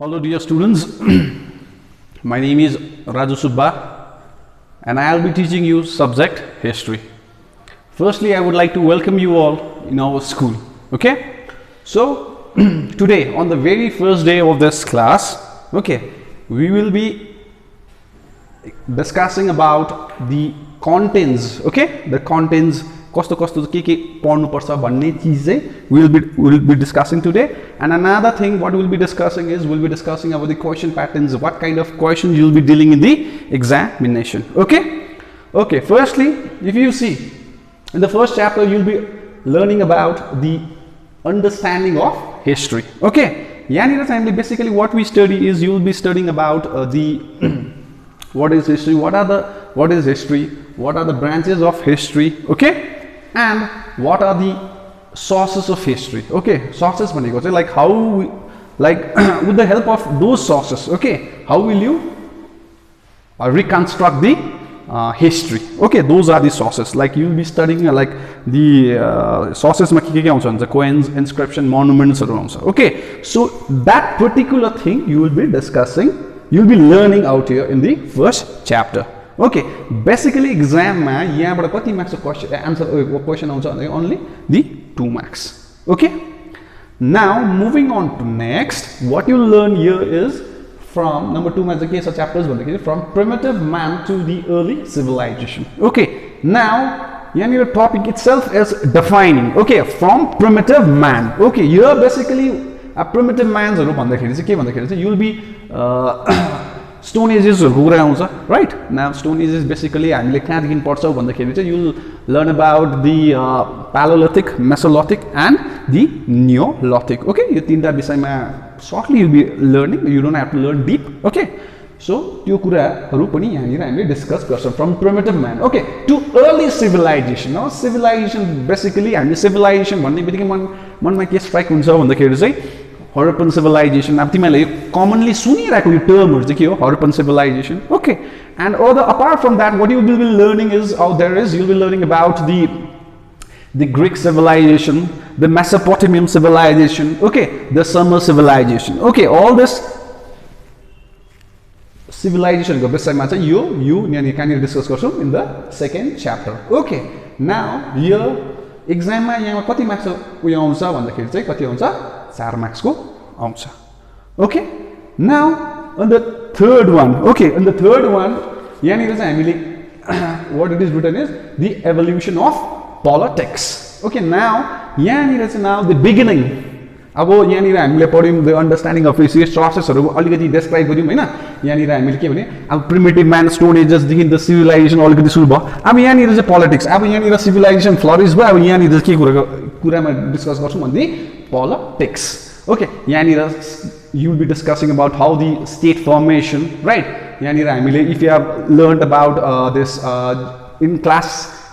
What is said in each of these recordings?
Hello dear students, my name is Raju Subba and I will be teaching you subject history. Firstly, I would like to welcome you all in our school. Okay, so today on the very first day of this class, we will be discussing about the contents. The contents कस्तो कस्तो के पढ्नु पर्छ भन्ने चीज चाहिँ we'll be discussing today. And another thing what we'll be discussing is we'll be discussing about the question patterns, what kind of questions you'll be dealing in the examination. Okay, firstly, if you see in the first chapter you'll be learning about the understanding of history. Okay, basically what we study is you'll be studying about the what is history, what is history, what are the branches of history, okay, and what are the sources of history. Okay, sources भनेको चाहिँ like how we, like with the help of those sources, okay, how will you reconstruct the history. Okay, those are the sources. Like you will be studying like the sources ma ke आउँछ भन्छ, coins, inscription, monuments हरु आउँछ. Okay, so that particular thing you will be discussing, you will be learning out here in the first chapter. Okay, basically exam ma yahaबाट कति marks question answer question आउँछ भने only the 2 marks. Okay, now moving on to next, what you learn here is from number 2 ma चाहिँ के छ chapters भन्दाखेरि from primitive man to the early civilization. Okay, now yahanira topic itself is defining. Okay, from primitive man. Okay, here basically a primitive man's हरु भन्दाखेरि चाहिँ के भन्दाखेरि चाहिँ you will be Stone Ages right? Now Stone Ages basically हामीले कहाँदेखि पढ्छौ भन्दाखेरि चाहिँ you will learn about the Paleolithic, Mesolithic and the Neolithic. Okay, यो तीनटा विषयमा shortly you will be learning, you don't have to learn deep. Okay, so त्यो कुराहरु पनि यहाँनिर हामीले डिस्कस गर्छौं from primitive man, okay, to early civilization. Now civilization basically हामीले civilization भन्ने बित्तिकै मनमा के स्ट्राइक हुन्छ भन्दाखेरि चाहिँ Harappan civilization. अब तिमीले commonly सुनिरहेको यो टर्महरु चाहिँ के हो? Harappan civilization. Okay, and apart from that, what you will be learning is you'll be learning about the Greek civilization, the Mesopotamian civilization. Okay, the Sumer civilization. Okay, all this civilization को विषयमा चाहिँ यो यहाँनिर कहाँनिर discuss गर्छौं in the second chapter. Okay, now here exam मा यहाँ कति marks उयो आउँछ भन्दाखेरि चाहिँ कति आउँछ? 4 marks को आउँछ. Okay, now on the third one, okay, on the third one यहाँनिर चाहिँ हामीले what it is written is the evolution of politics. Okay, now यहाँनिर चाहिँ now the beginning, अब यहाँनिर हामीले पढ्यौं the understanding of history sourcesहरु अलिकति describe गर्यौं हैन. यहाँनिर हामीले के भने अब primitive man, stone ages देखि the civilization अलिकति सुरु भयो. अब यहाँनिर चाहिँ politics, अब यहाँनिर civilization flourish भयो. अब यहाँनिर के कुरामा डिस्कस गर्छौं भन्दै politics. Okay, यहाँनिर you will be discussing about how the state formation, right? यहाँनिर हामीले if you have learned about this in class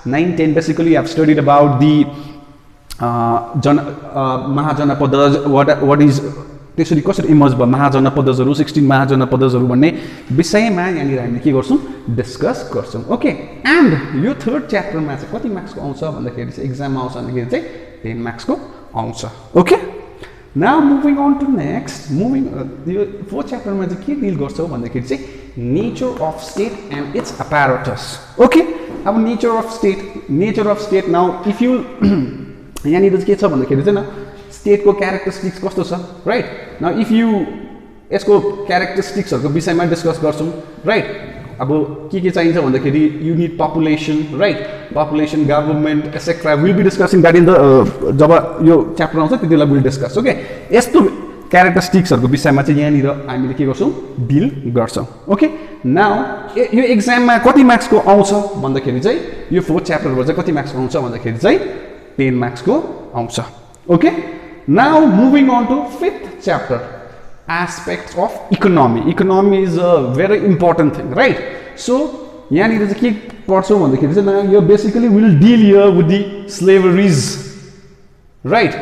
9 10 basically you have studied about the महाजनपद, what is त्यसरी कसरी इमर्ज भयो महाजनपदहरु 16 महाजनपदहरु भन्ने विषयमा यहाँनिर हामीले के गर्छौं डिस्कस गर्छौं. ओके, एन्ड यो थर्ड च्याप्टरमा चाहिँ कति मार्क्स को आउँछ भन्दाखेरि चाहिँ एक्जाममा आउँछ भन्दाखेरि चाहिँ 10 मार्क्स को आउँछ. Okay, now moving on to next, यो फोर्थ च्याप्टरमा चाहिँ के डिल गर्छौ भन्दाखेरि चाहिँ nature of state and its apparatus. Okay, अब nature of state now if you यहाँनिर के छ भन्दाखेरि चाहिँ न स्टेट को क्यारेक्टरिस्टिक्स कस्तो छ, राइट? नाउ इफ यु यसको क्यारेक्टरिस्टिक्सहरुको विषयमा डिस्कस गर्छौं, राइट? अब के चाहिन्छ भन्दाखेरि यु need population, right? Population, government etcetera, will be discussing that in the जब यो च्याप्टर आउँछ त्यतिबेला विल डिस्कस. ओके, यस्तो क्यारेक्टरिस्टिक्सहरुको विषयमा चाहिँ यहाँनिर हामीले के गर्छौं डिल गर्छौं. ओके, नाउ यो एक्जाममा कति मार्क्स को आउँछ भन्दाखेरि चाहिँ यो फोर्थ च्याप्टरबाट चाहिँ कति मार्क्स आउँछ भन्दाखेरि चाहिँ 10 मार्क्स को आउँछ. Okay, now moving on to fifth chapter, aspects of economy. Economy is a very important thing, right? So यहाँनिर चाहिँ के पढ्छौ भन्दाखेरि चाहिँ यो basically will deal here with the slaveries, right?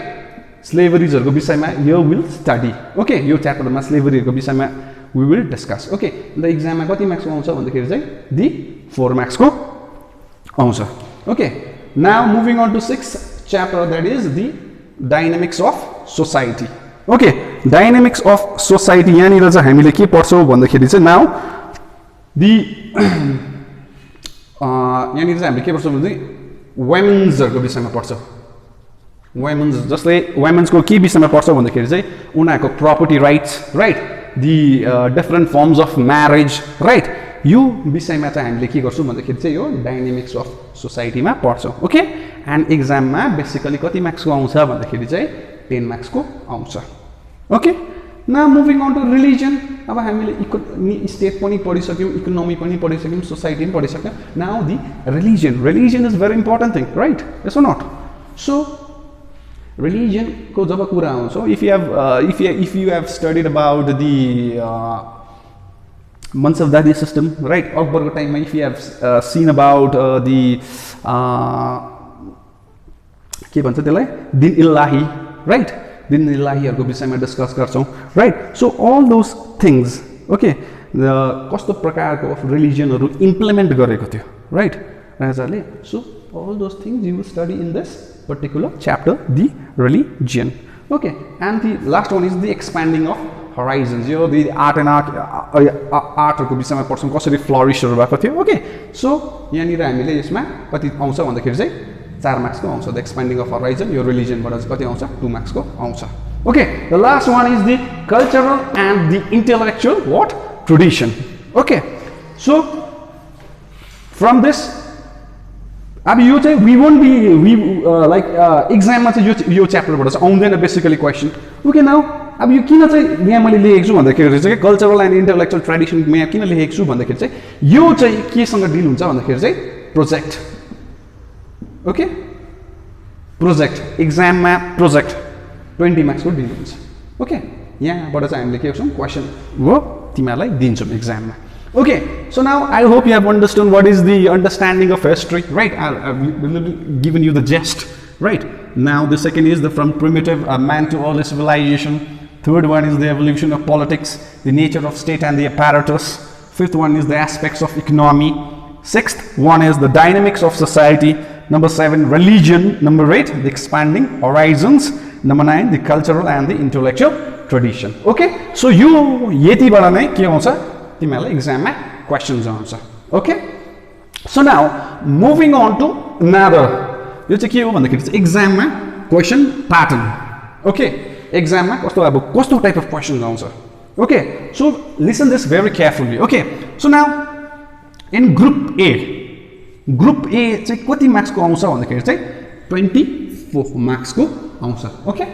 Slaveries हरुको विषयमा here will study. Okay, yo च्याप्टरमा slavery हरुको विषयमा we will discuss. Okay, the exam मा कति marks को आउँछ भन्दाखेरि चाहिँ the 4 marks को आउँछ. Okay, now moving on to 6th chapter, that is the dynamics of society. Okay dynamics of society यहाँनिर चाहिँ हामीले के पढ्छौँ भन्दाखेरि चाहिँ नाउ दि यहाँनिर चाहिँ हामीले के पढ्छौँ भने वुमेन्सहरुको विषयमा पढ्छौँ वुमेन्स जसले वुमेन्सको के विषयमा पढ्छौँ भन्दाखेरि चाहिँ उनीहरूको property rights right the different forms of marriage right यो विषयमा चाहिँ हामीले के गर्छौँ भन्दाखेरि चाहिँ यो डाइनामिक्स अफ सोसाइटीमा पढ्छौँ ओके एन्ड एक्जाममा बेसिकली कति मार्क्सको आउँछ भन्दाखेरि चाहिँ 10 मार्क्सको आउँछ okay now moving on to religion अब हामीले स्टेट पनि पढिसक्यौँ इकोनोमी पनि पढिसक्यौँ सोसाइटी पनि पढिसक्यौँ now the religion is very important thing right yes or not so religion को जब कुरा आउँछ if you have studied about the Mansabdari system right अकबरको टाइममा if you have seen about the के भन्छ त्यसलाई दिन इल्लाही राइट दिन इल्लाहीहरूको विषयमा डिस्कस गर्छौँ right so all those things okay कस्तो प्रकारको रिलिजनहरू इम्प्लिमेन्ट गरेको थियो राइट राजाले so all those things you will study in this particular chapter the religion okay and the last one is the expanding of horizons yo the art को विषयमा पढ्छौँ कसरी फ्लरिशहरू भएको थियो ओके सो यहाँनिर हामीले यसमा कति आउँछ भन्दाखेरि चाहिँ 4 मार्क्सको आउँछ द एक्सपेन्डिङ अफ हराइजन यो रिलिजनबाट चाहिँ कति आउँछ 2 मार्क्सको आउँछ okay the last one is the cultural and the intellectual what tradition okay so from this अब यो चाहिँ वी वोन्ट बी लाइक एक्जाममा चाहिँ यो च्याप्टरबाट चाहिँ आउँदैन बेसिकली क्वेसन ओके नाउ अब यो किन चाहिँ यहाँ मैले लेखेको छु भन्दाखेरि चाहिँ कल्चरल एन्ड इन्टेलेक्चुअल ट्रेडिसनमा यहाँ किन लेखेको छु भन्दाखेरि चाहिँ यो चाहिँ केसँग डिल हुन्छ भन्दाखेरि चाहिँ प्रोजेक्ट ओके प्रोजेक्ट एक्जाममा प्रोजेक्ट 20 मार्क्सको डिल हुन्छ ओके यहाँबाट चाहिँ हामीले के गर्छौँ क्वेसन हो तिमीहरूलाई दिन्छौँ एक्जाममा okay so now I hope you have understood what is the understanding of history right I've given you the gist right now the second is the from primitive man to early civilization third one is the evolution of politics the nature of state and the apparatus fifth one is the aspects of economy sixth one is the dynamics of society number 7 religion number 8 the expanding horizons number 9 the cultural and the intellectual tradition okay so you यतिबाट नै के आउँछ तिमीहरूलाई एक्जाममा questions आउँछ okay so now moving on to another यो चाहिँ के हो भन्दाखेरि चाहिँ एक्जाममा क्वेसन प्याटर्न ओके एक्जाममा कस्तो टाइप अफ क्वेसन्स आउँछ okay so listen this very carefully okay so now in group A चाहिँ कति मार्क्सको आउँछ भन्दाखेरि चाहिँ 24 मार्क्सको आउँछ ओके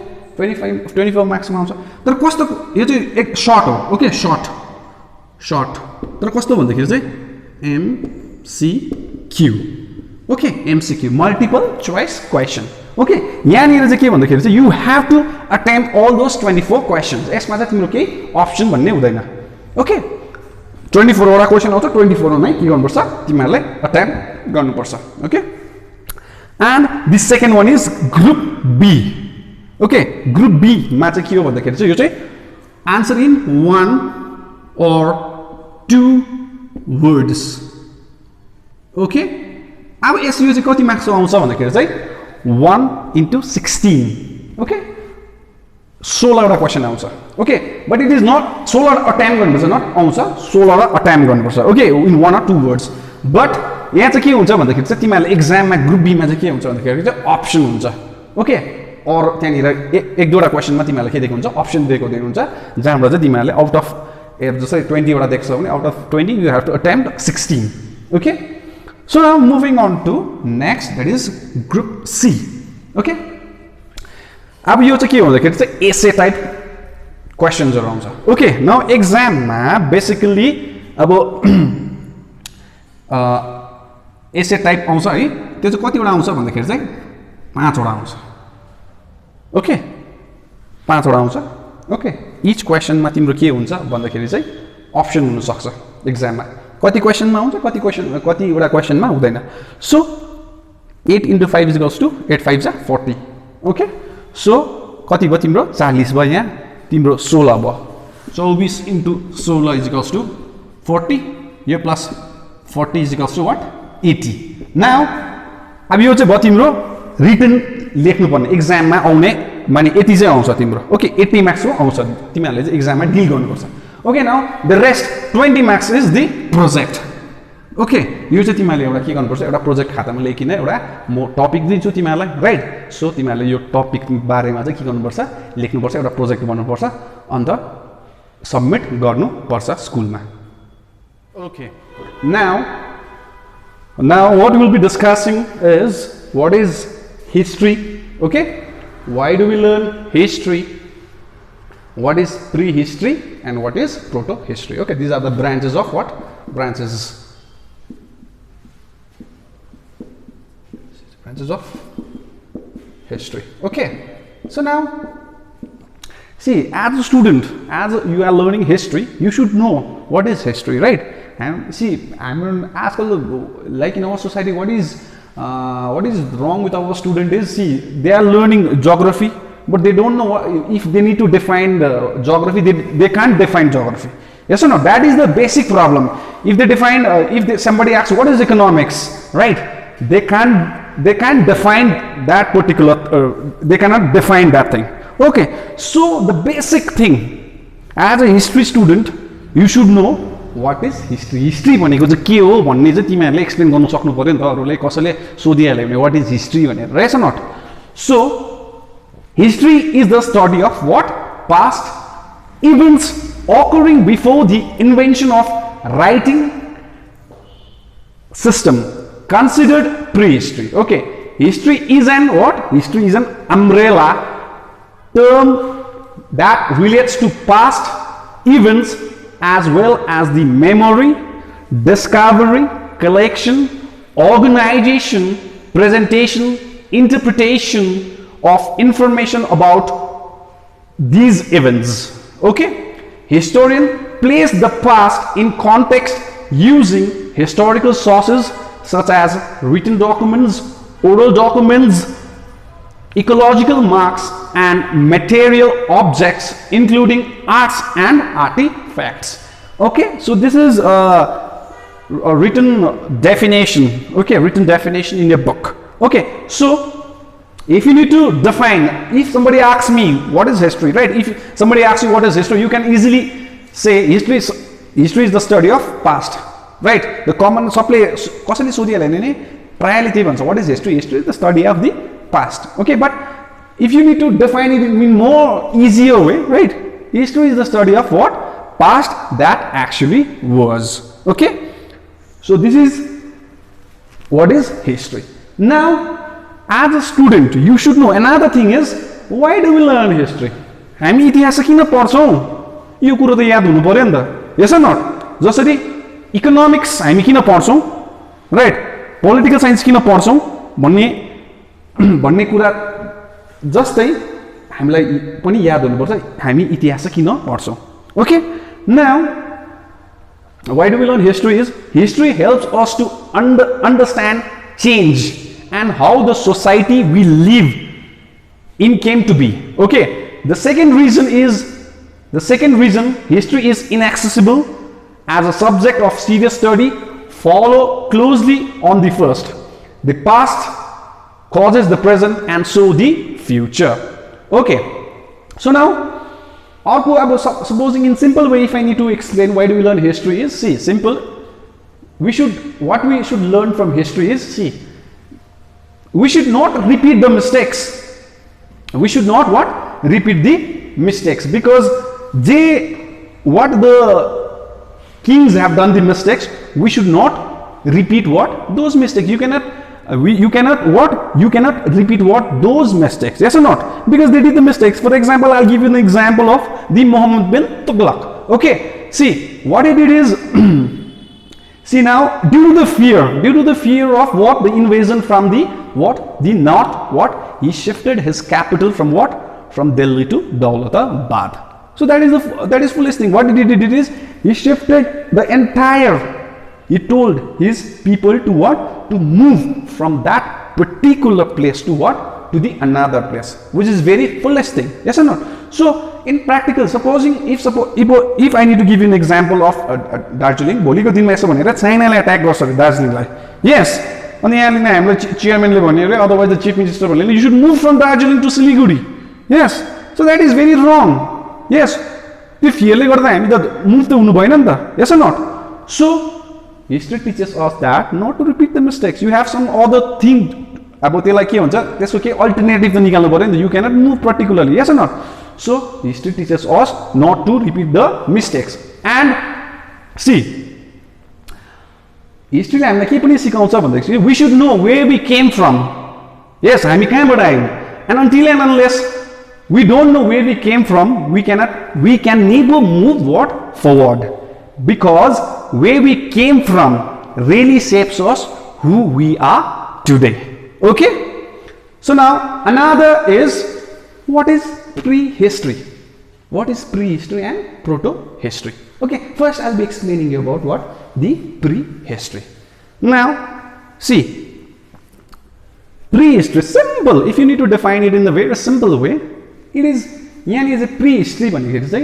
24 मार्क्समा आउँछ तर कस्तो यो चाहिँ एक सर्ट हो ओके सर्ट तर कस्तो भन्दाखेरि चाहिँ MCQ okay MCQ multiple choice question okay यहाँनिर चाहिँ के भन्दाखेरि चाहिँ you have to attempt all those 24 questions यसमा चाहिँ तिम्रो केही अप्सन भन्ने हुँदैन ओके 24 वटा क्वेसन आउँछ 24 मै के गर्नुपर्छ तिमीहरूले अटेम्प्ट गर्नुपर्छ okay and the second one is group B okay group B मा चाहिँ के हो भन्दाखेरि चाहिँ यो चाहिँ answer in 1 or 2 words okay अब यसको चाहिँ कति मार्क्स आउँछ भन्दाखेरि चाहिँ 1 into 16 ओके 16 वटा क्वेसन आउँछ okay but it is not 16 वटा अटेम्प्ट गर्नुपर्छ नट आउँछ 16 वटा अटेम्प्ट गर्नुपर्छ okay in 1 or 2 words but यहाँ चाहिँ के हुन्छ भन्दाखेरि चाहिँ तिमीहरूले एक्जाममा ग्रुप बीमा चाहिँ के हुन्छ भन्दाखेरि चाहिँ अप्सन हुन्छ ओके और त्यहाँनिर एक दुईवटा क्वेसनमा तिमीहरूलाई के दिएको हुन्छ अप्सन दिएको हुन्छ जहाँबाट चाहिँ तिमीहरूले आउट अफ जस्तै 20 वटा देख्छौ भने out of 20 you have to attempt 16 okay so now moving on to next that is group C okay अब यो चाहिँ के भन्दाखेरि चाहिँ एसे टाइप क्वेसन्सहरू आउँछ ओके नाउ एक्जाममा बेसिकली अब एसे टाइप आउँछ है त्यो चाहिँ कतिवटा आउँछ भन्दाखेरि चाहिँ 5 वटा आउँछ ओके 5 वटा आउँछ ओके इच क्वेसनमा तिम्रो के हुन्छ भन्दाखेरि चाहिँ अप्सन हुनसक्छ एक्जाममा कति क्वेसनमा आउँछ कतिवटा क्वेसनमा हुँदैन सो 8 into 5 is equals to 8 5 40 okay so कति भयो तिम्रो 40 भयो यहाँ तिम्रो 16 भयो 24 into 16 is equals to 40 yo plus 40 is equals to what 80 now अब यो चाहिँ भयो तिम्रो रिटन लेख्नुपर्ने एक्जाममा आउने माने यति चाहिँ आउँछ तिम्रो ओके 80 मार्क्सको आउँछ तिमीहरूले चाहिँ एक्जाममा डिल गर्नुपर्छ okay now the rest 20 marks is the project okay यो चाहिँ तिमीहरूले एउटा के गर्नुपर्छ एउटा प्रोजेक्ट खातामा लेखिन एउटा म टपिक दिन्छु तिमीहरूलाई राइट सो तिमीहरूले यो टपिक बारेमा चाहिँ के गर्नुपर्छ लेख्नुपर्छ एउटा प्रोजेक्ट बनाउनुपर्छ अन्त सबमिट गर्नुपर्छ स्कुलमा okay now what we'll be discussing is what is history okay why do we learn history what is prehistory and what is proto-history okay these are the branches of what branches of history okay so now see as a student as you are learning history you should know what is history right and see I'm going to ask like in our society what is wrong with our student is see they are learning geography but they don't know if they need to define the geography they can't define geography yes or no that is the basic problem if they define somebody asks what is economics right they can't define that particular they cannot define that thing okay so the basic thing as a history student you should know what is history भनेको चाहिँ के हो भन्ने चाहिँ तिमीहरूले explain गर्न सक्नु पर्यो नि त अरूले कसैले सोधिहाल्यो भने what is history भनेर right or not so history is the study of what past events occurring before the invention of writing system considered prehistory okay history is an what history is an umbrella term that relates to past events as well as the memory discovery collection organization presentation interpretation of information about these events okay historian place the past in context using historical sources such as written documents oral documents ecological marks and material objects including arts and artifacts okay so this is a written definition okay written definition in your book okay so if you need to define if somebody asks me what is history right if somebody asks you what is history you can easily say history is the study of past right the common सबले कसैले सोधिहाल्यो भने प्रायले त्यही भन्छ what is history is the study of the past okay but if you need to define it in more easier way right history is the study of what past that actually was okay so this is what is history now as a student you should know another thing is why do we learn history हामी इतिहास किन पढ्छौं यो कुरा त याद हुनु पर्यो नि त yes or not जसरी इकोनोमिक्स हामी किन पढ्छौं राइट पोलिटिकल साइन्स किन पढ्छौं भन्ने कुरा जस्तै हामीलाई पनि याद हुनुपर्छ हामी इतिहास किन पढ्छौं okay now why do we learn history is history helps us to understand change and how the society we live in came to be okay the second reason history is inaccessible as a subject of serious study follow closely on the first the past causes the present and so the future okay so now supposing in simple way if I need to explain why do we learn history is see simple what we should learn from history is see we should not repeat the mistakes we should not repeat the mistakes because what the kings have done the mistakes we should not repeat those mistakes you cannot repeat those mistakes yes or not because they did the mistakes for example I'll give you an example of the Muhammad bin Tughlaq okay see what he did is see now due to the fear of the invasion from the north he shifted his capital from Delhi to Daulatabad so that is foolish thing what he did is he shifted the entire he told his people to move from that particular place to the another place which is very foolish thing yes or not so in practical supposing if I need to give you an example of Darjeeling भोलिको दिनमा यसो भनेर चाइनाले attack गर्छ Darjeeling लाई yes अनि यहाँ लेख्ने हाम्रो चेयरम्यानले भन्यो रे अदरवाइज द चिफ मिनिस्टर भन्यो you should move from Darjeeling to Siliguri yes so that is very wrong yes त्यो फियरले गर्दा हामी त मुभ त हुनु भएन नि त yes not so history teaches us that not to repeat the mistakes you have some other thing अब त्यसलाई के हुन्छ त्यसको के अल्टरनेटिभ त निकाल्नु पर्यो नि त you cannot move particularly yes not so history teaches us not to repeat the mistakes and see हिस्ट्रीले हामीलाई के पनि सिकाउँछ भन्दाखेरि we should know where we came from yes हामी कहाँबाट आयौँ and until and unless we don't know where we came from we can never move what forward because where we came from really shapes us who we are today okay so now another is what is prehistory and proto-history okay first I'll be explaining you about what the prehistory now see prehistory simple if you need to define it in a very simple way it is yani is a prehistory bhanekari chai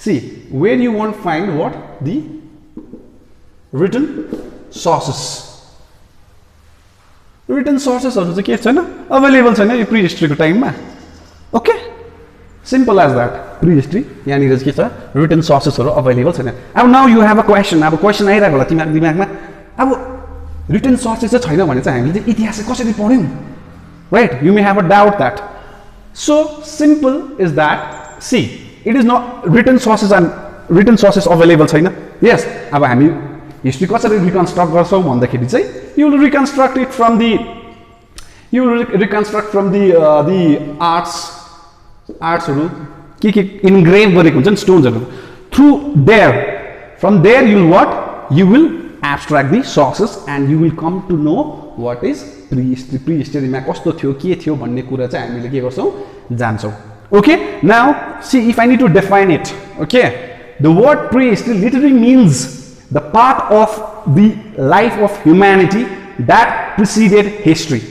see where you won't find what the written sources haru chai ke chaina available chaina yo prehistory को time ma okay simple as that prehistory yani के छ written sources haru available छैन अब now you have a question अब question आइरहेको होला तिम्रो दिमागमा अब written sources चाहिँ छैन भने चाहिँ हामीले चाहिँ इतिहास कसरी पढ्यौं right you may have a doubt that so simple is that see it is not written sources available छैन yes अब हामी हिस्ट्री कसरी रिकन्स्ट्रक्ट गर्छौं भन्दाखेरि चाहिँ you will reconstruct it from the artsहरू के इनग्रेव गरेको हुन्छ नि स्टोन्सहरू through from there you will abstract the sources and you will come to know what is prehistory मा कस्तो थियो के थियो भन्ने कुरा चाहिँ हामीले के गर्छौं जान्छौं okay now see if I need to define it okay the word prehistory literally means the part of the life of humanity that preceded history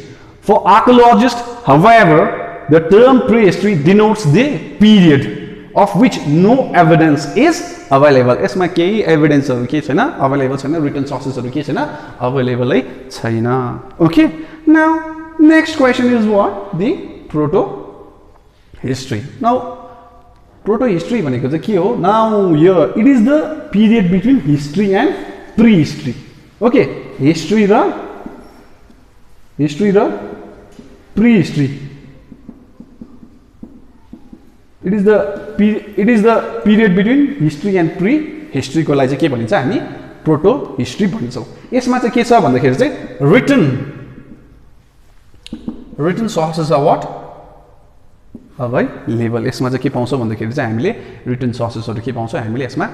for archaeologists however the term prehistory denotes the period of which no evidence is available यसमा केही एभिडेन्सहरु के छैन available छैन written sourcesहरु के छैन available छैन okay now next question is what the proto history now proto history भनेको चाहिँ के हो now here it is the period between history and prehistory okay history raw prehistory it is the period between history and prehistory को लागि चाहिँ के भनिन्छ हामी proto history भन्छौं यसमा चाहिँ के छ भन्दाखेरि चाहिँ written sources are what available यसमा चाहिँ के पाउँछौ भन्दाखेरि चाहिँ हामीले written sourcesहरु के पाउँछौ हामीले यसमा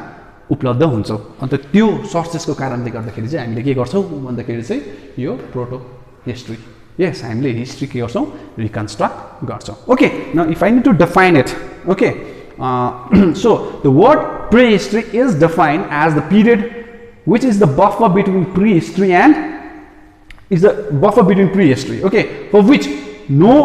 उपलब्ध हुन्छौ अन्त त्यो सोर्सेसको कारणले गर्दाखेरि चाहिँ हामीले के गर्छौ भन्दाखेरि चाहिँ यो proto history yes हामीले हिस्ट्री के गर्छौ रिकन्स्ट्रक्ट गर्छौ okay now if I need to define it okay so the word prehistory is defined as the period which is the buffer between prehistory okay for which no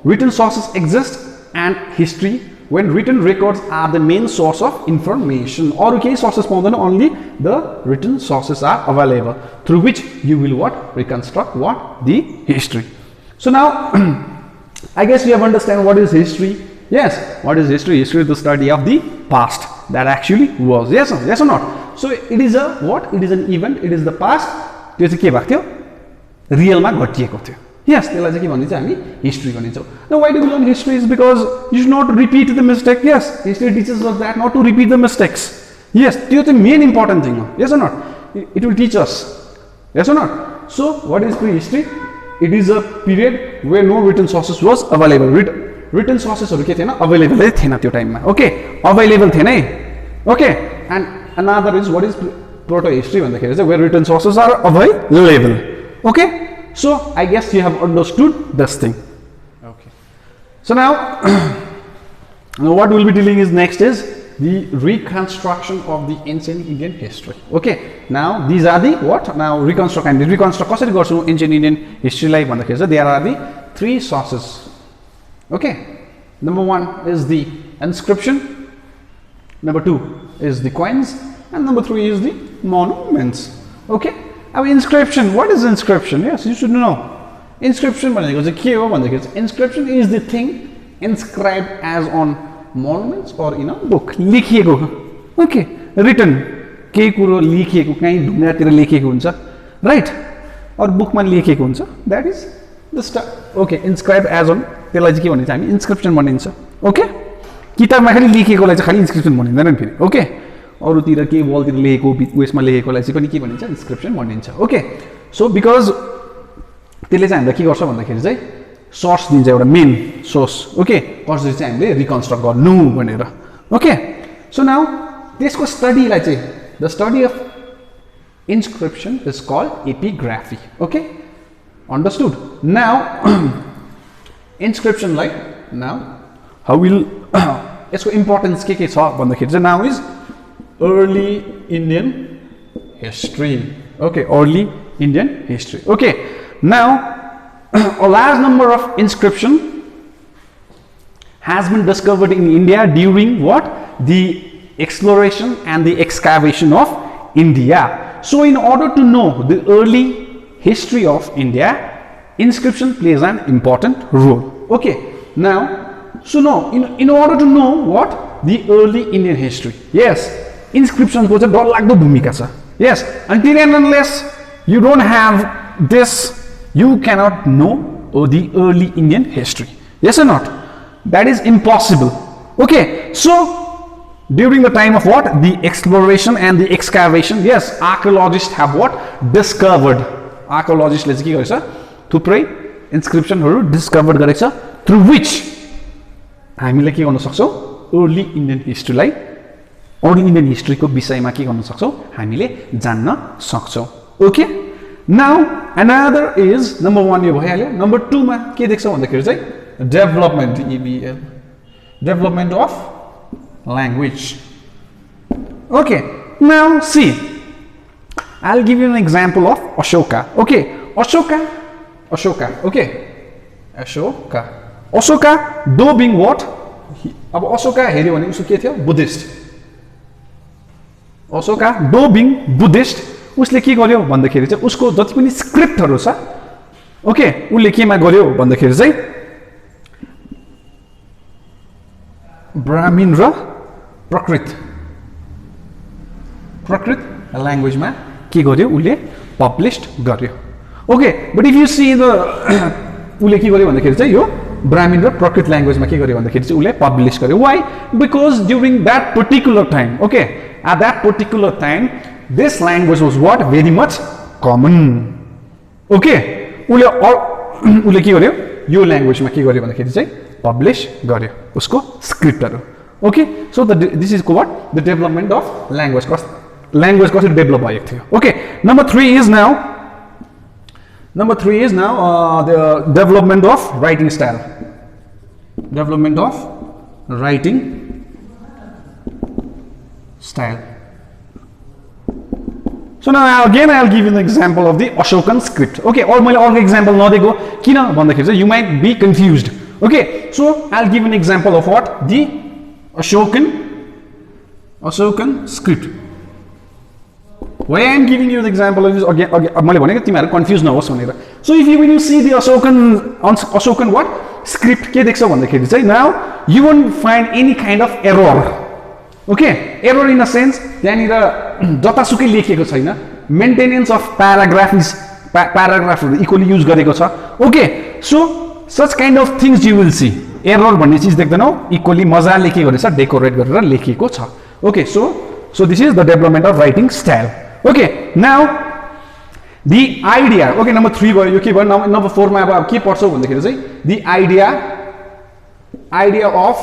written sources exist and history when written records are the main source of information or okay sources paउँदैन only the written sources are available through which you will what reconstruct what the history so now I guess you have understand what is history yes what is history is the study of the past that actually was yes or not so it is a what it is an event it is the past त्यो चाहिँ के भएको थियो रियलमा घटिएको थियो yes त्यसलाई चाहिँ के भनिन्छ हामी history भनिन्छौं now why do we learn history is because you should not repeat the mistake yes history teaches us that not to repeat the mistakes yes त्यो चाहिँ main important thing हो yes or not it will teach us yes or not so what is prehistory it is a period where no written sources was available written sources हरु के थिएन available थिएन त्यो टाइममा okay available थिएन है okay and another is what is proto history भन्दाखेरि चाहिँ where written sources are available okay so I guess you have understood this thing okay so now what we'll be dealing is next is the reconstruction of the ancient Indian history okay now these are the what now reconstruct कसरी गर्छौ ancient Indian history लाई भन्दाखेरि चाहिँ there are the three sources okay number 1 is the inscription number 2 is the coins and number 3 is the monuments okay अब inscription, what is inscription? Yes, you should know. Inscription भनेको चाहिँ के हो भन्दाखेरि चाहिँ inscription is the thing inscribed as on monuments or in a book. लेखिएको, okay, written, केही कुरो लेखिएको कहीँ ढुङ्गातिर लेखिएको हुन्छ, right? और बुकमा लेखिएको हुन्छ, that is the stuff. Okay, inscribed as on, त्यसलाई चाहिँ के भनिन्छ हामी inscription भनिन्छ, okay? किताबमा खाली लेखिएकोलाई चाहिँ खाली inscription भनिँदैन नि फेरि, okay? अरूतिर के वलतिर लेखेको उयसमा लेखेकोलाई चाहिँ पनि के भनिन्छ inscription भनिन्छ, okay? So because त्यसले चाहिँ हामीलाई के गर्छ भन्दाखेरि चाहिँ सोर्स दिन्छ एउटा मेन सोर्स, ओके, कसरी चाहिँ हामीले रिकन्स्ट्रक्ट गर्नु भनेर, ओके? सो नाउ त्यसको स्टडीलाई चाहिँ the study of inscription is called epigraphy, okay, understood? Now इन्स्क्रिप्सनलाई नाउ हाउ विल यसको इम्पोर्टेन्स के छ भन्दाखेरि चाहिँ now is early Indian history, okay, early Indian history, okay? Now, a large number of inscription has been discovered in India during what? The exploration and the excavation of India. So, in order to know the early history of India, inscription plays an important role. Okay. Now, so now, in order to know what? The early Indian history. Yes, inscription goes a डरलाग्दो भूमिका छ. Yes, until and unless you don't have this, you cannot know the early Indian history. Yes or not? That is impossible. Okay, so during the time of what? The exploration and the excavation, yes, archaeologists have what? Discovered. Archaeologists ले के गरेछ? थुप्रै inscriptionहरु discovered गरेछ, through which हामीले के गर्न सक्छौं? early Indian history लाई, early Indian history को विषयमा के गर्न सक्छौं? हामीले जान्न सक्छौं. Okay? Now another is number 1 यो भइहाल्यो. Number 2 मा के देख्छ भन्दाखेरि चाहिँ development, development of language. Okay, now see, I'll give you an example of Ashoka. Okay, Ashoka, okay, Ashoka, though being what? अब Ashoka हेर्यो भने उसको के थियो? Buddhist. Ashoka, though being Buddhist, उसले के गर्यो भन्दाखेरि चाहिँ उसको जति पनि स्क्रिप्टहरु छ, ओके, उसले केमा गर्यो भन्दाखेरि चाहिँ ब्राह्मण र प्राकृत ल्याङ्ग्वेजमा के गर्यो उसले पब्लिश्ड गर्यो. Okay, but if you see the उसले के गर्यो भन्दाखेरि चाहिँ यो ब्राह्मण र प्राकृत ल्याङ्ग्वेजमा के गर्यो भन्दाखेरि चाहिँ उसले पब्लिश गर्यो. Why? Because during that particular time, okay, at that particular time this language was what? Very much common. Okay, उसले के गर्यो? यो ल्याङ्ग्वेजमा के गर्यो भन्दाखेरि चाहिँ पब्लिश गर्यो उसको स्क्रिप्टहरु. Okay, so this is what? The development of language. Language कसरी डेभलप भएको थियो. Okay, number 3 is now the development of writing style. Development of writing style. So now again I'll give you an example of the Ashokan script. Okay, or मैले अर्को example नदिएको किन भन्दाखेरि चाहिँ you might be confused. Okay, so I'll give an example of what? The Ashokan script. Why I am giving you the example of this again मैले भनेको तिमीहरु confused नहोस् भनेर. So when you see the Ashokan what? Script के देख्छौ भन्दाखेरि चाहिँ now you won't find any kind of error. Okay, error in a sense, त्यहाँनिर जतासुकै लेखिएको छैन. मेन्टेनेन्स अफ प्याराग्राफहरु इक्वली युज गरेको छ. Okay, so such kind of things you will see. Error भन्ने चीज देख्दैनौ, इक्वली मजाले के गरेछ डेकोरेट गरेर लेखिएको छ. Okay, so this is the development of writing style. Okay, now the idea. Okay, number 3 भयो, यो के भयो? number 4 मा अब के पर्छ भन्दाखेरि चाहिँ the idea of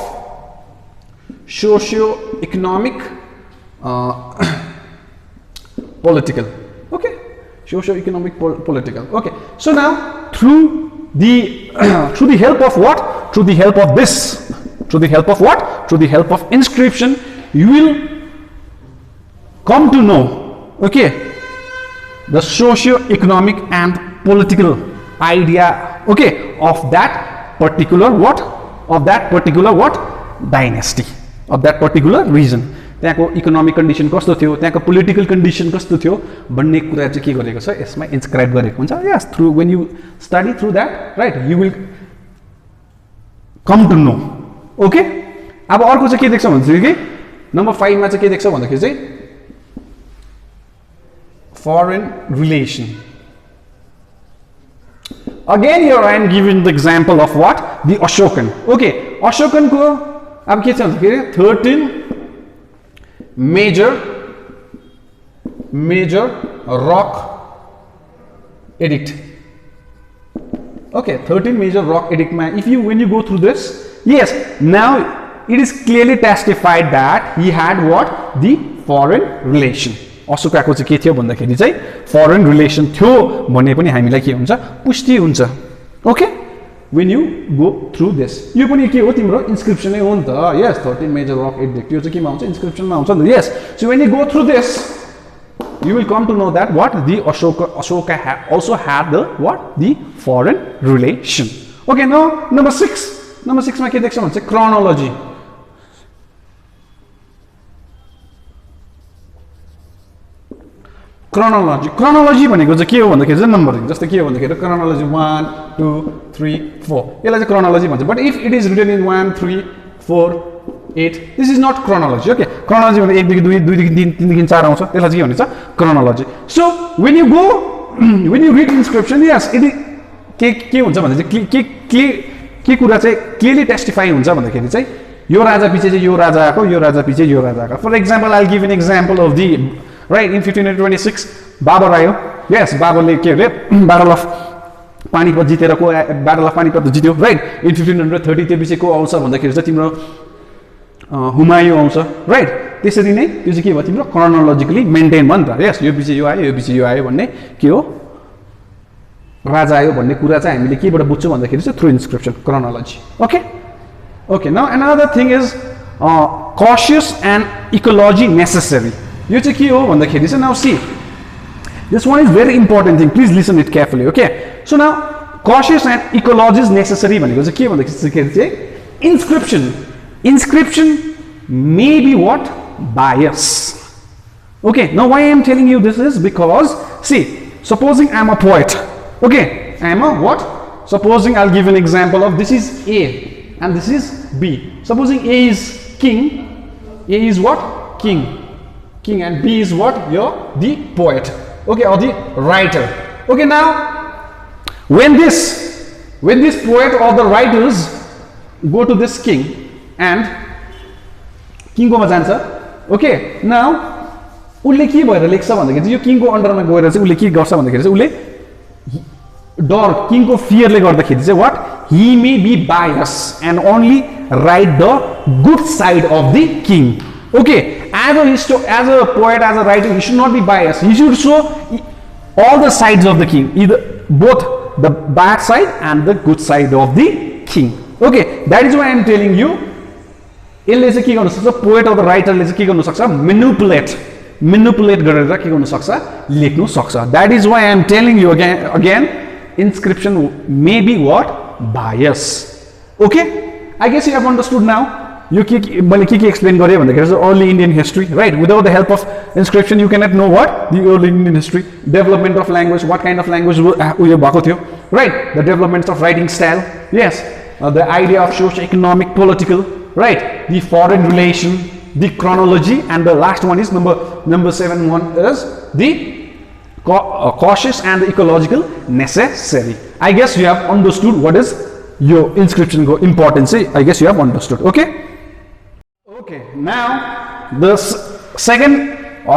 socio-economic political. Okay, socio-economic political. Okay, so now through the help of what? Through the help of this, through the help of what? Through the help of inscription, you will come to know, okay, the socio-economic and political idea, okay, of that particular what? Of that particular what? Dynasty, of that particular region. त्यहाँको economic condition कस्तो थियो, त्यहाँको political condition कस्तो थियो भन्ने कुरा चाहिँ के गरेको छ यसमा इन्स्क्राइब गरेको हुन्छ. Yes, through when you study through that, right, you will come to know. Okay, अब अर्को चाहिँ के देख्छ भन्दाखेरि कि नम्बर 5 मा चाहिँ के देख्छ भन्दाखेरि चाहिँ foreign relation. Again here I am giving the example of what? The Ashokan. Okay, Ashokan को अब के छ भन्दाखेरि 13 major rock edict. Okay, 13 major rock edict मा when you go through this, yes, now it is clearly testified that he had what? The foreign relation. अशोकाको चाहिँ के थियो भन्दाखेरि चाहिँ फरेन रिलेसन थियो भन्ने पनि हामीलाई के हुन्छ पुष्टि हुन्छ. Okay, when you go through this, यो पनि के हो तिम्रो इन्स्क्रिप्सनै हो नि त. यस, 13 मेजर रक एडिक्ट यो चाहिँ केमा हुन्छ इन्स्क्रिप्सनमा हुन्छ नि त. Yes, so when you go through this you will come to know that what the Ashoka also had the what? The foreign relation. Okay, now number 6 मा के देख्छ भन्छ chronology. क्रोनोलोजी भनेको चाहिँ के हो भन्दाखेरि चाहिँ नम्बरिङ. जस्तै के हो भन्दाखेरि क्रोनोलोजी 1 2 3 4 यसलाई चाहिँ क्रोनोलोजी भन्छ. But if it is written in 1 3 4 8 this is not chronology. Okay, chronology भने 1 देखि 2 2 देखि 3 3 देखि 4 आउँछ, त्यसलाई चाहिँ के भनिन्छ chronology. So when you read inscription, yes, यदि के हुन्छ भन्दा चाहिँ के कुरा चाहिँ क्लियरली टेस्टिफाई हुन्छ भन्दाखेरि चाहिँ यो राजा पछि चाहिँ यो राजा आएको, यो राजा पछि यो राजा आएको. For example I will give an example of the right in 1526 Babur आयो. यस, बाबरले के अरे ब्याटल अफ पानीपत जितेर को ब्याटल अफ पानीपत जित्यो, राइट. इन 1530 त्यो पछि को आउँछ भन्दाखेरि चाहिँ तिम्रो हुमायूँ आउँछ, राइट. त्यसरी नै त्यो चाहिँ के भयो तिम्रो क्रोनोलोजिकली मेन्टेन भयो नि त. यस, यो पछि यो आयो, यो पछि यो आयो भन्ने के हो राजा आयो भन्ने कुरा चाहिँ हामीले केबाट बुझ्छौँ भन्दाखेरि चाहिँ through inscription chronology. Okay, okay. Now another thing is cautious and ecology necessary. यो चाहिँ के हो भन्दाखेरि चाहिँ now see this one is very important thing, please listen it carefully. Okay, so now cautious and ecology is necessary भनेको चाहिँ के भन्दाखेरि चाहिँ inscription may be what bias. Okay, now why I am telling you this is because see supposing I am a poet. Okay, I am a what, supposing I will give an example of this is A and this is B. Supposing A is king, A is what king, and B is what? You're the poet, okay, or the writer. Okay, now when this poet or the writers go to this king and king को जान्छ. Okay, now उसले के भएर लेख्छ भन्दाखेरि चाहिँ यो king को अन्डरमा गएर चाहिँ उसले के गर्छ भन्दाखेरि चाहिँ उसले डर किङ को फियरले गर्दाखेरि चाहिँ what he may be biased and only write the good side of the king. Okay, as a poet, as a writer, he should not be biased. He should show all the sides of the king, either both the bad side and the good side of the king. Okay, that is why I am telling you. यसले चाहिँ के गर्न सक्छ poet or the राइटरले चाहिँ के गर्न सक्छ manipulate गरेर के गर्न सक्छ लेख्न सक्छ. That is why I am telling you again inscription may be what bias. Okay, I guess you have understood now. यो मैले के एक्सप्लेन गरेँ भन्दाखेरि चाहिँ early Indian history, right. Without the help of inscription you cannot know what the early Indian history, development of language, what kind of language उयो भएको थियो, right. The development of writing style, yes, the idea of socio economic political, right, the foreign relation, the chronology, and the last one is number 7 one is the cautious and the ecological necessary. I guess you have understood what is your inscription importance. I guess you have understood. Okay, now the second,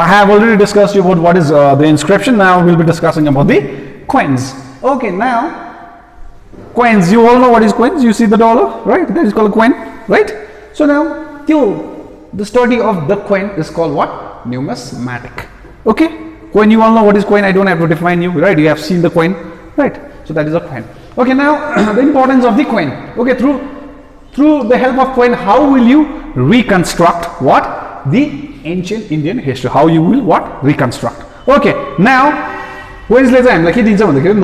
I have already discussed about what is the inscription. Now we'll be discussing about the coins. Okay, now coins, you all know what is coins. You see the dollar, right? That is called a coin, right? So now the study of the coin is called what? Numismatic. Okay, coin, you all know what is coin. I don't have to define you, right? You have seen the coin, right? So that is a coin. Okay, now the importance of the coin. Okay, through the help of coin, how will you reconstruct what? The ancient Indian history. How you will what? Reconstruct. Okay, now coins ले चाहिँ हामीलाई के दिन्छ भन्दाखेरि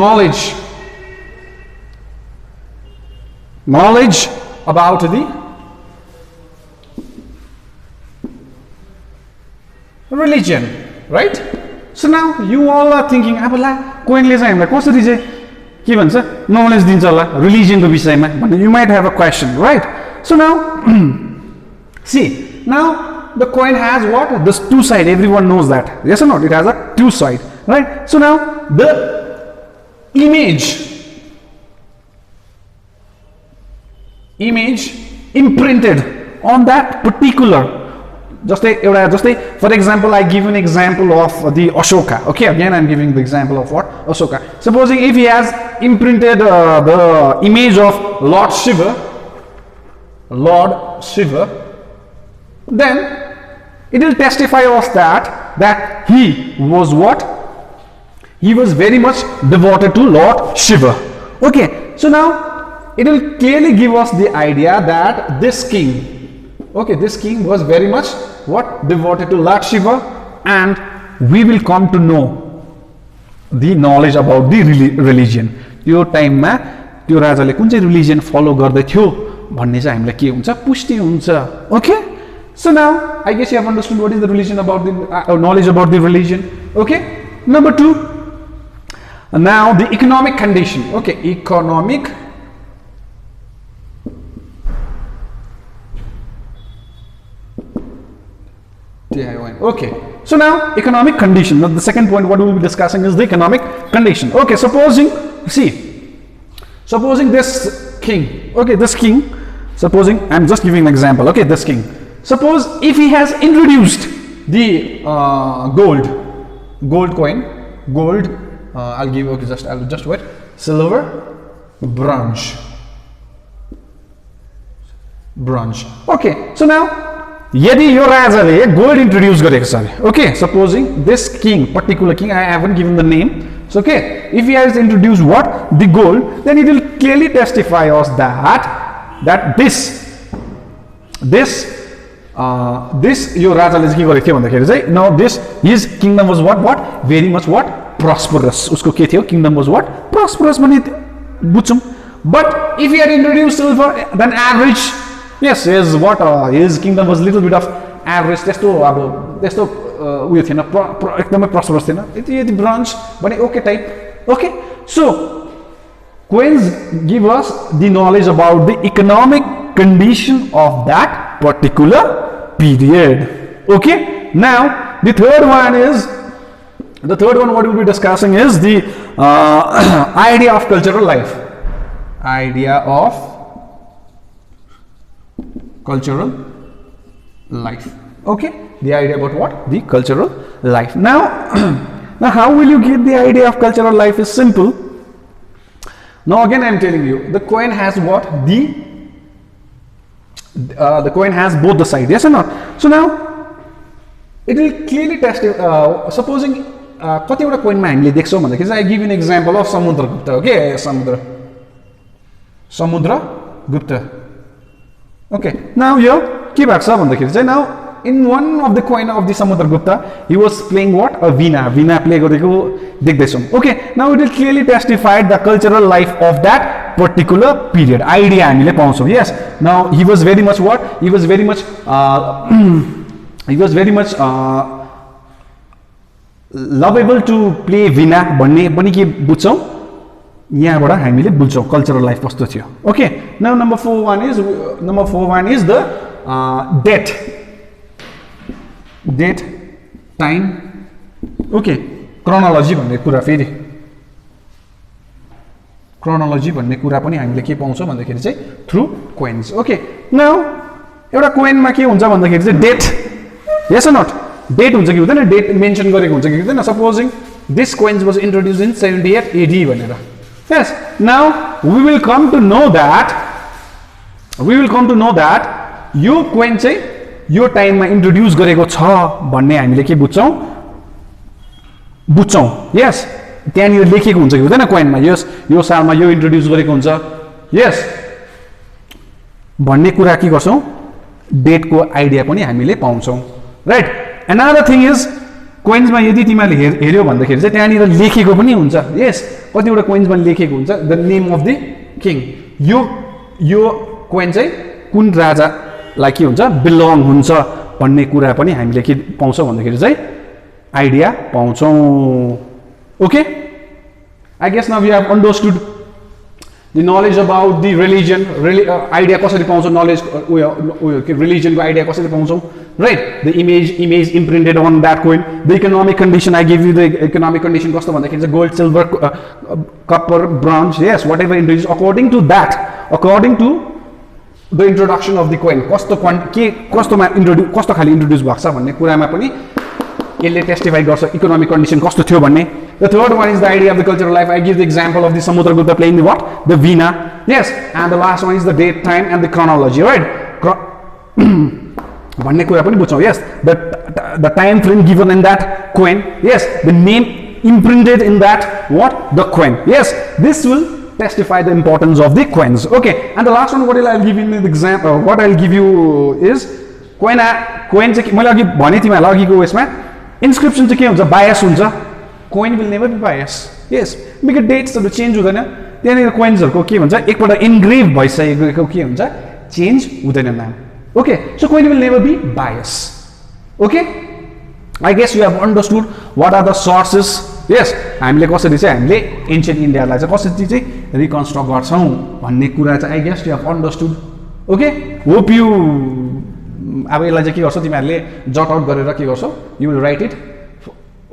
knowledge about the religion, right? So now you all are thinking, अब ला कोइनले चाहिँ हामीलाई कसरी चाहिँ के भन्छ नलेज दिन्छ होला रिलिजनको विषयमा भन्ने you might have a question, right? So now see, now the coin has what? This two side, everyone knows that. Yes or not? It has a two side, right? So now the image imprinted on that particular, just for example, I give an example of the Ashoka. Okay, again I'm giving the example of what? Ashoka. Supposing if he has imprinted the image of Lord Shiva, then it will testify us that he was what? He was very much devoted to Lord Shiva. Okay, so now it will clearly give us the idea that this king, okay, this king was very much what? Devoted to Lord Shiva, and we will come to know the knowledge about the religion. Your time ma त्यो राजाले कुन चाहिँ religion फलो गर्दै थियो भन्ने चाहिँ हामीलाई के हुन्छ पुष्टि हुन्छ. Okay, so now I guess you have understood what is the religion about the knowledge about the religion. Okay, number 2, now the economic condition. Okay, economic okay, so now economic condition. Now the second point what we will be discussing is the economic condition. Okay, supposing this king, okay, this king, supposing I'm just giving an example, okay, this king, suppose if he has introduced the gold coin, I'll give, okay, I'll just wait, silver, bronze. Okay, so now यदि यो राजाले gold introduce गरेको छ अरे, okay, supposing this king, particular king, I haven't given the name, so okay, if he has introduced what? The gold, then it will clearly testify us that this यो राजाले के गरेको थियो भन्दाखेरि चाहिँ, now this his kingdom was what very much what? Prosperous. उसको के थियो? Kingdom was what? Prosperous भन्ने बुझ्छौं. But if he had introduced silver, then average, yes, his kingdom was little bit of average. त्यस्तो उयो थिएन, एकदमै prosperous थिएन. यति bronze भने okay type. Okay, so coins give us the knowledge about the economic condition of that particular period. Okay, now the third one what we'll be discussing is the idea of cultural life. Idea of cultural life. Okay, the idea about what? The cultural life. Now how will you get the idea of cultural life? Is simple. Now again I'm telling you, the coin has what? The coin has both the sides, yes or not? So now it will clearly testify. Supposing कतिवटा कोइनमा हामीले देख्छौं भन्दाखेरि चाहिँ I give an example of Samudragupta. Okay, Samudragupta. Okay, now here के भएको छ भन्दाखेरि चाहिँ, now in one of the coin of the Samudragupta, he was playing what? A veena play गरेको देख्दैछौं. Okay, now it will clearly testify the cultural life of that particular period. Idea हामीले पाउँछौं. Yes, now he was very much what? He was very much lovable to play veena भन्ने पनि के बुझ्छौं, यहाँबाट हामीले बुझ्छौं cultural life कस्तो थियो. Okay, now number 4 is the date, time. Okay, chronology भन्ने कुरा, फेरि chronology भन्ने कुरा पनि हामीले के पाउँछौं भन्दाखेरि चाहिँ through coins. Okay, now एउटा कोइनमा के हुन्छ भन्दाखेरि चाहिँ date, yes or not? Date हुन्छ कि हुँदैन? Date मेन्सन गरेको हुन्छ कि हुँदैन? Supposing this coins was introduced in 78 AD भनेर. Yes, now we will come to know that yo coin चाहिँ यो टाइममा इन्ट्रोड्युस गरेको छ भन्ने हामीले के बुझ्छौं. यस, त्यहाँनिर लेखेको हुन्छ कि हुँदैन कोइनमा, यस यो सालमा यो इन्ट्रोड्युस गरेको हुन्छ, यस भन्ने कुरा के गर्छौं, डेटको आइडिया पनि हामीले पाउँछौं. राइट, अनदर थिङ इज कोइन्समा यदि तिमीले हेर्यो भन्दाखेरि चाहिँ त्यहाँनिर लेखेको पनि हुन्छ. यस, कतिवटा कोइन्समा लेखेको हुन्छ the name of the king. Yo coin चाहिँ कुन राजालाई के हुन्छ, बिलोङ हुन्छ भन्ने कुरा पनि हामीले के पाउँछौँ भन्दाखेरि चाहिँ आइडिया पाउँछौँ okay I guess now we have understood the knowledge about the religion idea कसरी पाउँछौ knowledge religion को idea कसरी पाउँछौ right the image imprinted on that coin the economic condition I give you the economic condition कस्तो भन्दाखेरि चाहिँ gold silver copper bronze yes whatever introduced according to the introduction of the coin कस्तो के कस्तोमा introduce कस्तो खाली introduce भएको छ भन्ने कुरामा पनि यसले testify गर्छ economic condition कस्तो थियो भन्ने. The third one is the idea of the cultural life. I give the example of the Samudragupta playing the what? The veena. Yes. And the last one is the date, time and the chronology, right? भन्ने कुरा पनि बुझ्छौँ. Yes. The time frame given in that coin. Yes. The name imprinted in that what? The coin. Yes. This will testify the importance of the coins. Okay. And the last one, what I'll give you the example. What I'll give you is coin चाहिँ मैले अघि भने तिमीलाई अघिको उयसमा inscription चाहिँ के हुन्छ? Bias हुन्छ. Coin will never be biased. Yes, because dates are change हुँदैन. त्यहाँनिर coinsहरुको के भन्छ? एकपल्ट engrave भइसकेको के हुन्छ? Change हुँदैन नाम. Okay, so coin will never be biased. Okay? I guess you have understood what are the sources. Yes, हामीले कसरी चाहिँ हामीले ancient Indiaलाई चाहिँ कसरी चाहिँ reconstruct गर्छौं भन्ने कुरा चाहिँ I guess you have understood. Okay? Hope you अब यसलाई चाहिँ के गर्छौ तिमीहरुले jot out गरेर के गर्छौ? You will write it.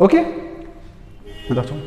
Okay? That's all.